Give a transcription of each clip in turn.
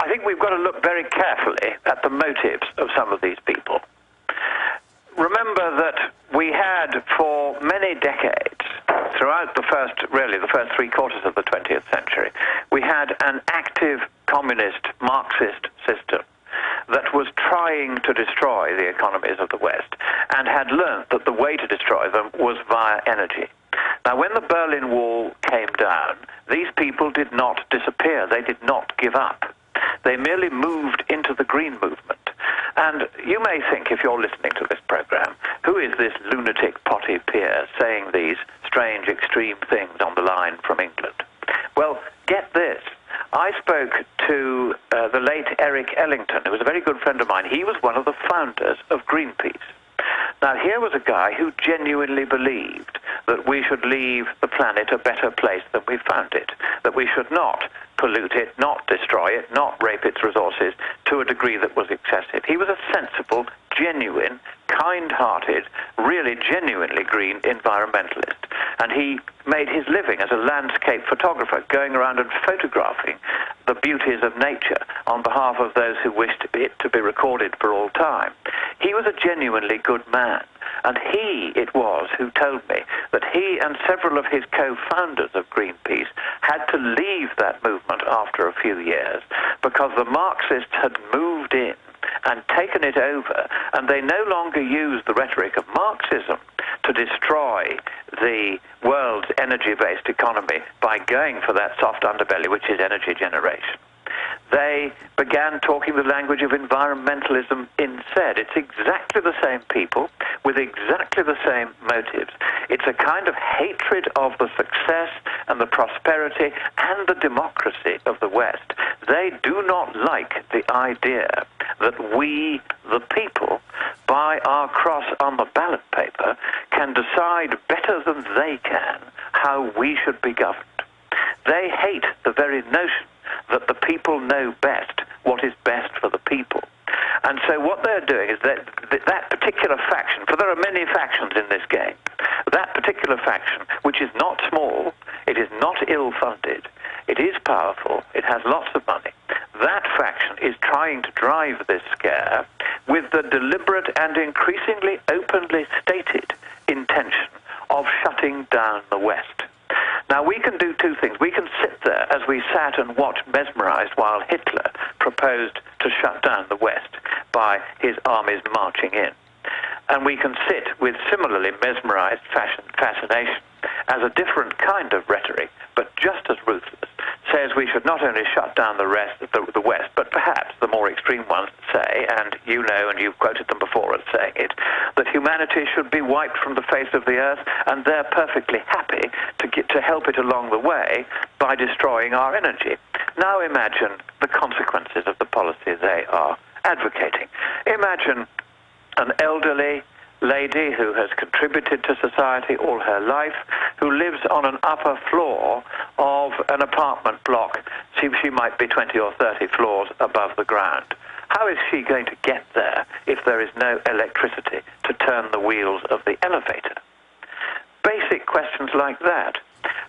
think we've got to look very carefully at the motives of some of these people. Remember that we had for many decades, throughout the first three-quarters of the 20th century, we had an active communist Marxist system that was trying to destroy the economies of the West and had learned that the way to destroy them was via energy. Now, when the Berlin Wall came down, these people did not disappear. They did not give up. They merely moved into the green movement. And you may think, if you're listening to this program, who is this lunatic potty peer saying these strange, extreme things on the line from England? Well, get this. I spoke to the late Eric Ellington, who was a very good friend of mine. He was one of the founders of Greenpeace. Now, here was a guy who genuinely believed that we should leave the planet a better place than we found it, that we should not pollute it, not destroy it, not rape its resources to a degree that was excessive. He was a sensible, genuine, kind-hearted, really genuinely green environmentalist. And he made his living as a landscape photographer, going around and photographing the beauties of nature on behalf of those who wished it to be recorded for all time. He was a genuinely good man. And he it was who told me that he and several of his co-founders of Greenpeace had to leave that movement after a few years because the Marxists had moved in and taken it over, and they no longer use the rhetoric of Marxism to destroy the world's energy-based economy by going for that soft underbelly, which is energy generation. They began talking the language of environmentalism instead. It's exactly the same people with exactly the same motives. It's a kind of hatred of the success and the prosperity and the democracy of the West. They do not like the idea that we, the people, by our cross on the ballot paper, can decide better than they can how we should be governed. They hate the very notion that the people know best what is best for the people. And so what they're doing is that that particular faction, for there are many factions in this game, that particular faction, which is not small, it is not ill-funded, it is powerful, it has lots of money, that faction is trying to drive this scare with the deliberate and increasingly openly stated intention of shutting down the West. Now, we can do two things. We can sit there as we sat and watched mesmerized while Hitler proposed to shut down the West by his armies marching in. And we can sit with similarly mesmerized fascination as a different kind of rhetoric, but just as ruthless, says we should not only shut down the West, but perhaps the more extreme ones say, and you know, and you've quoted them before as saying it, that humanity should be wiped from the face of the earth, and they're perfectly happy to help it along the way by destroying our energy. Now imagine the consequences of the policy they are advocating. Imagine an elderly lady who has contributed to society all her life, who lives on an upper floor of an apartment block. She might be 20 or 30 floors above the ground. How is she going to get there if there is no electricity to turn the wheels of the elevator? Basic questions like that.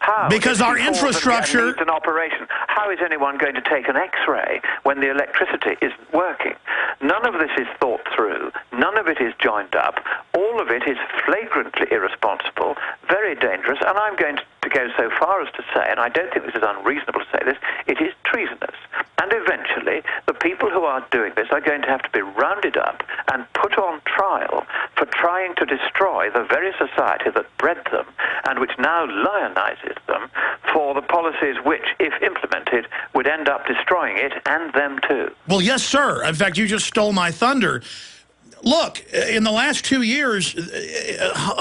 How? Because our infrastructure needs an operation. How is anyone going to take an X-ray when the electricity isn't working? None of this is thought through. None of it is joined up. All of it is flagrantly irresponsible, very dangerous, and I'm going to go so far as to say, and I don't think this is unreasonable to say this, it is treasonous. And eventually, the people who are doing this are going to have to be rounded up and put on trial for trying to destroy the very society that bred them and which now lionizes them for the policies which, if implemented, would end up destroying it and them too. Well, yes, sir. In fact, you just stole my thunder. Look, in the last 2 years,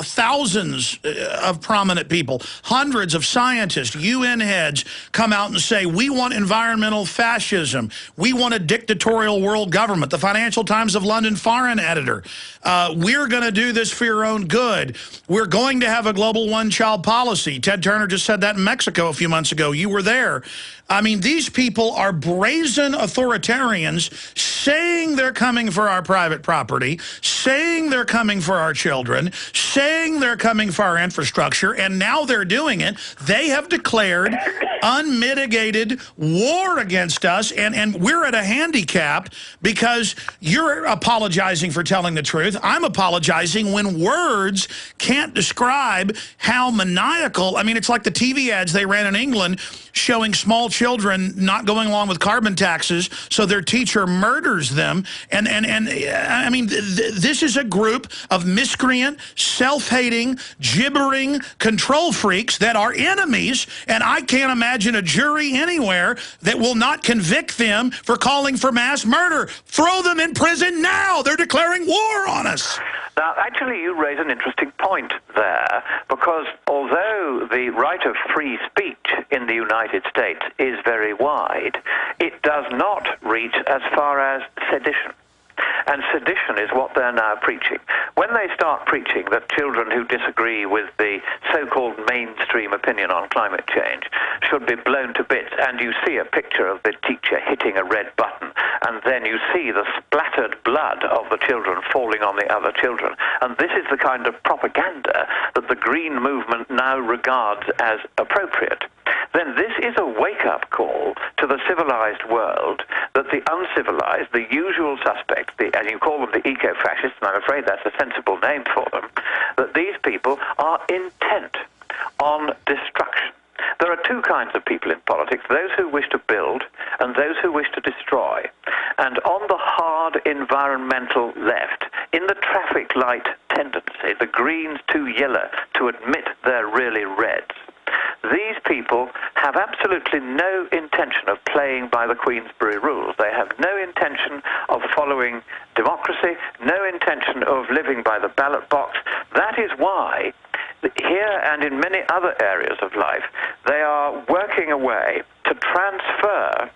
thousands of prominent people, hundreds of scientists, UN heads come out and say, we want environmental fascism. We want a dictatorial world government. The Financial Times of London foreign editor. We're going to do this for your own good. We're going to have a global one-child policy. Ted Turner just said that in Mexico a few months ago. You were there. I mean, these people are brazen authoritarians saying they're coming for our private property, saying they're coming for our children, saying they're coming for our infrastructure, and now they're doing it. They have declared unmitigated war against us, and we're at a handicap because you're apologizing for telling the truth. I'm apologizing when words can't describe how maniacal. I mean, it's like the TV ads they ran in England showing small children not going along with carbon taxes, so their teacher murders them. And I mean, this is a group of miscreant, self-hating, gibbering control freaks that are enemies, and I can't imagine a jury anywhere that will not convict them for calling for mass murder. Throw them in prison now. They're declaring war on us. Now, actually, you raise an interesting point there, because although the right of free speech in the United States is very wide, it does not reach as far as sedition. And sedition is what they're now preaching. When they start preaching that children who disagree with the so-called mainstream opinion on climate change should be blown to bits, and you see a picture of the teacher hitting a red button, and then you see the splattered blood of the children falling on the other children, and this is the kind of propaganda that the Green movement now regards as appropriate, then this is a wake-up call to the civilized world that the uncivilized, the usual suspects, and you call them the eco-fascists, and I'm afraid that's a sensible name for them, that these people are intent on destruction. There are two kinds of people in politics, those who wish to build and those who wish to destroy. And on the hard environmental left, in the traffic light tendency, the Greens too yellow to admit they're really reds, these people have absolutely no intention of playing by the Queensberry rules. They have no intention of following democracy, no intention of living by the ballot box. That is why here and in many other areas of life, they are working a way to transfer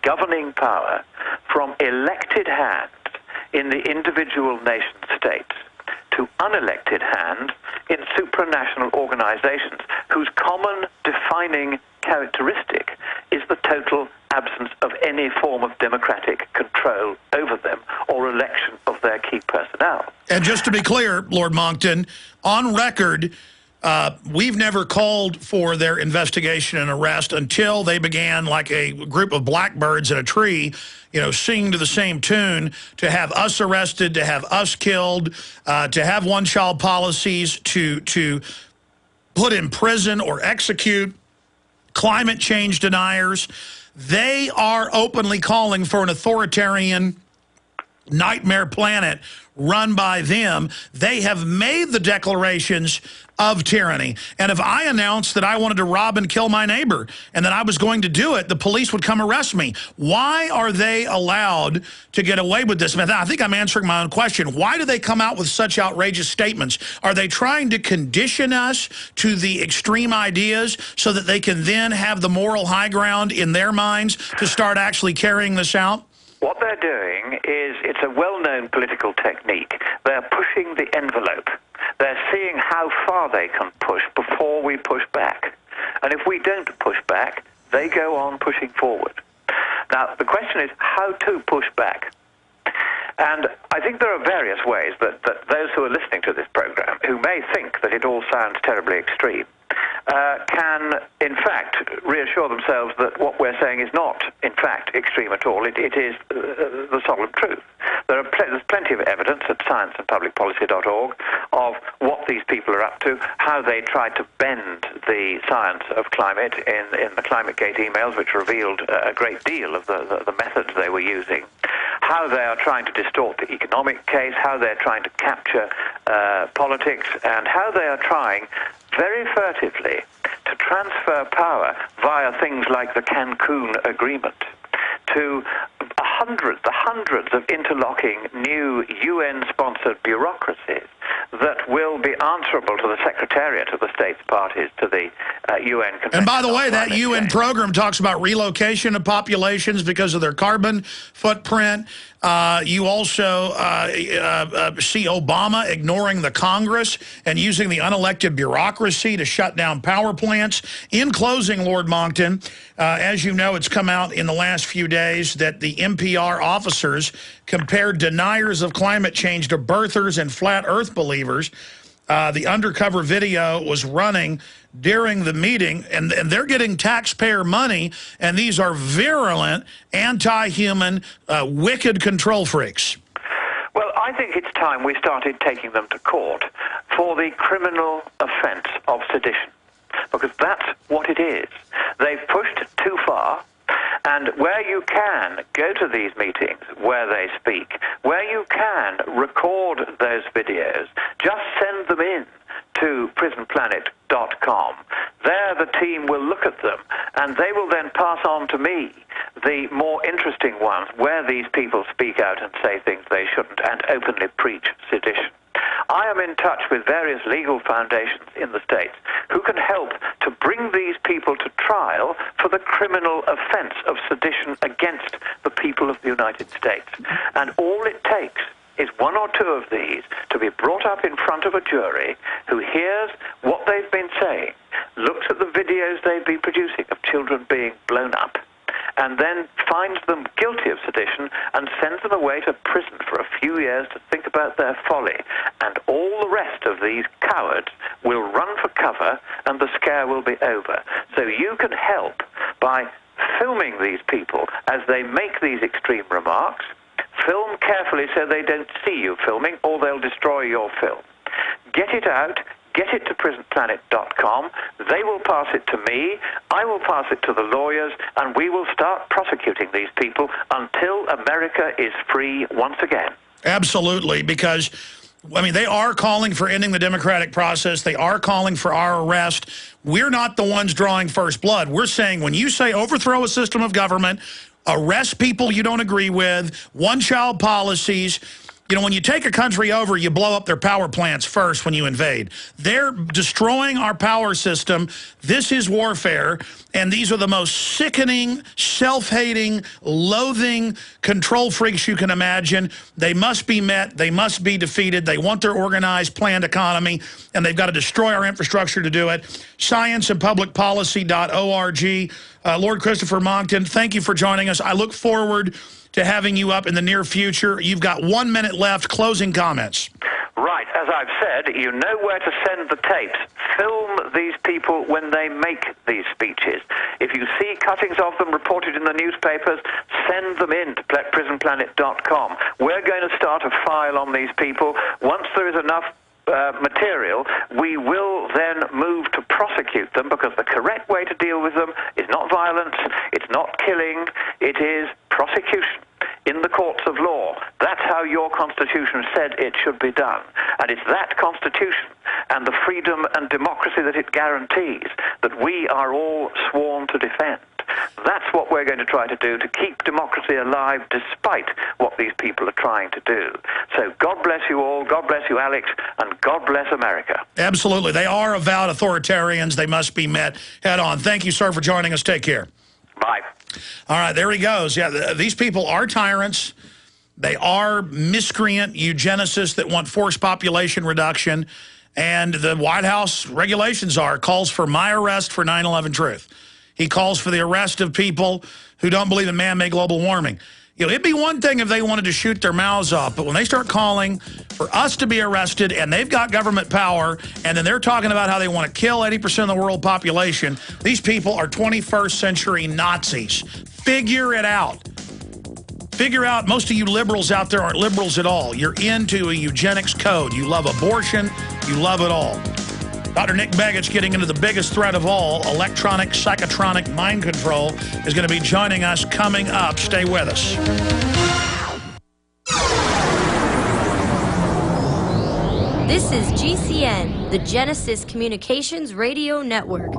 governing power from elected hands in the individual nation states to unelected hands in supranational organizations whose common defining characteristic is the total absence of any form of democratic control over them or election of their key personnel. And just to be clear, Lord Monckton, on record, we've never called for their investigation and arrest until they began, like a group of blackbirds in a tree, you know, singing to the same tune, to have us arrested, to have us killed, to have one-child policies, to put in prison or execute climate change deniers. They are openly calling for an authoritarian nightmare planet run by them. They have made the declarations of tyranny. And if I announced that I wanted to rob and kill my neighbor and that I was going to do it, the police would come arrest me. Why are they allowed to get away with this? I think I'm answering my own question. Why do they come out with such outrageous statements? Are they trying to condition us to the extreme ideas so that they can then have the moral high ground in their minds to start actually carrying this out? What they're doing is, it's a well-known political technique. They're pushing the envelope. They're seeing how far they can push before we push back. And if we don't push back, they go on pushing forward. Now, the question is how to push back. And I think there are various ways that those who are listening to this program, who may think that it all sounds terribly extreme, can, in fact, reassure themselves that what we're saying is not, in fact, extreme at all. It is the solemn truth. There's plenty of evidence at scienceandpublicpolicy.org of what these people are up to, how they tried to bend the science of climate in the ClimateGate emails, which revealed a great deal of the methods they were using, how they are trying to distort the economic case, how they're trying to capture politics, and how they are trying very furtively to transfer power via things like the Cancun Agreement to the hundreds of interlocking new UN-sponsored bureaucracies that will be answerable to the Secretariat of the States Parties to the UN Convention. And by the way, that Climate UN Change. program talks about relocation of populations because of their carbon footprint. You also see Obama ignoring the Congress and using the unelected bureaucracy to shut down power plants. In closing, Lord Monckton, as you know, it's come out in the last few days that the NPR officers compared deniers of climate change to birthers and flat earth believers. The undercover video was running during the meeting, and they're getting taxpayer money, and these are virulent, anti-human, wicked control freaks. Well, I think it's time we started taking them to court for the criminal offense of sedition, because that's what it is. They've pushed too far. And where you can, go to these meetings where they speak. Where you can, record those videos. Just send them in to prisonplanet.com. There the team will look at them, and they will then pass on to me the more interesting ones where these people speak out and say things they shouldn't and openly preach sedition. I am in touch with various legal foundations in the States who can help to bring these people to trial for the criminal offense of sedition against the people of the United States. And all it takes is one or two of these to be brought up in front of a jury who hears what they've been saying, looks at the videos they've been producing of children being blown up, and then finds them guilty of sedition and sends them away to prison for a few years to think about their folly. And all the rest of these cowards will run for cover, and the scare will be over. So you can help by filming these people as they make these extreme remarks. Film carefully so they don't see you filming, or they'll destroy your film. Get it out. Get it to prisonplanet.com. They will pass it to me. I will pass it to the lawyers, and we will start prosecuting these people until America is free once again. Absolutely, because, I mean, they are calling for ending the democratic process. They are calling for our arrest. We're not the ones drawing first blood. We're saying when you say overthrow a system of government, arrest people you don't agree with, one-child policies. You know, when you take a country over, you blow up their power plants first when you invade. They're destroying our power system. This is warfare, and these are the most sickening, self-hating, loathing control freaks you can imagine. They must be met. They must be defeated. They want their organized, planned economy, and they've got to destroy our infrastructure to do it. scienceandpublicpolicy.org. Lord Christopher Monckton, thank you for joining us. I look forward to having you up in the near future. You've got 1 minute left. Closing comments. Right. As I've said, you know where to send the tapes. Film these people when they make these speeches. If you see cuttings of them reported in the newspapers, send them in to prisonplanet.com. We're going to start a file on these people. Once there is enough material, we will then move to prosecute them, because the correct way to deal with them is not violence, it's not killing, it is prosecution in the courts of law. That's how your Constitution said it should be done. And it's that Constitution and the freedom and democracy that it guarantees that we are all sworn to defend. That's what we're going to try to do to keep democracy alive despite what these people are trying to do. So God bless you all, God bless you, Alex, and God bless America. Absolutely. They are avowed authoritarians. They must be met head on. Thank you, sir, for joining us. Take care. Bye. All right, there he goes. Yeah, these people are tyrants. They are miscreant eugenicists that want forced population reduction. And the White House regulations calls for my arrest for 9/11 truth. He calls for the arrest of people who don't believe in man-made global warming. You know, it'd be one thing if they wanted to shoot their mouths off, but when they start calling for us to be arrested and they've got government power, and then they're talking about how they want to kill 80% of the world population, these people are 21st century Nazis. Figure it out. Figure out, most of you liberals out there aren't liberals at all. You're into a eugenics code. You love abortion. You love it all. Dr. Nick Begich, getting into the biggest threat of all, electronic psychotronic mind control, is going to be joining us coming up. Stay with us. This is GCN, the Genesis Communications Radio Network.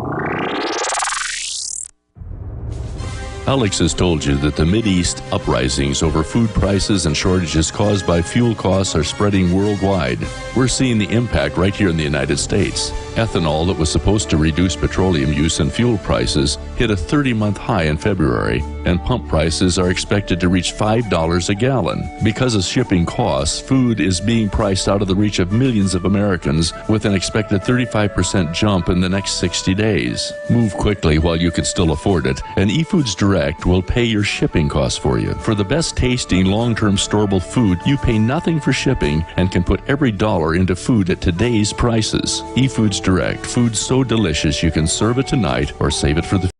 Alex has told you that the Mideast uprisings over food prices and shortages caused by fuel costs are spreading worldwide. We're seeing the impact right here in the United States. Ethanol that was supposed to reduce petroleum use and fuel prices hit a 30-month high in February, and pump prices are expected to reach $5 a gallon. Because of shipping costs, food is being priced out of the reach of millions of Americans with an expected 35% jump in the next 60 days. Move quickly while you can still afford it, and eFoods Direct will pay your shipping costs for you. For the best tasting, long-term storable food, you pay nothing for shipping and can put every dollar into food at today's prices. eFoods Direct, food so delicious you can serve it tonight or save it for the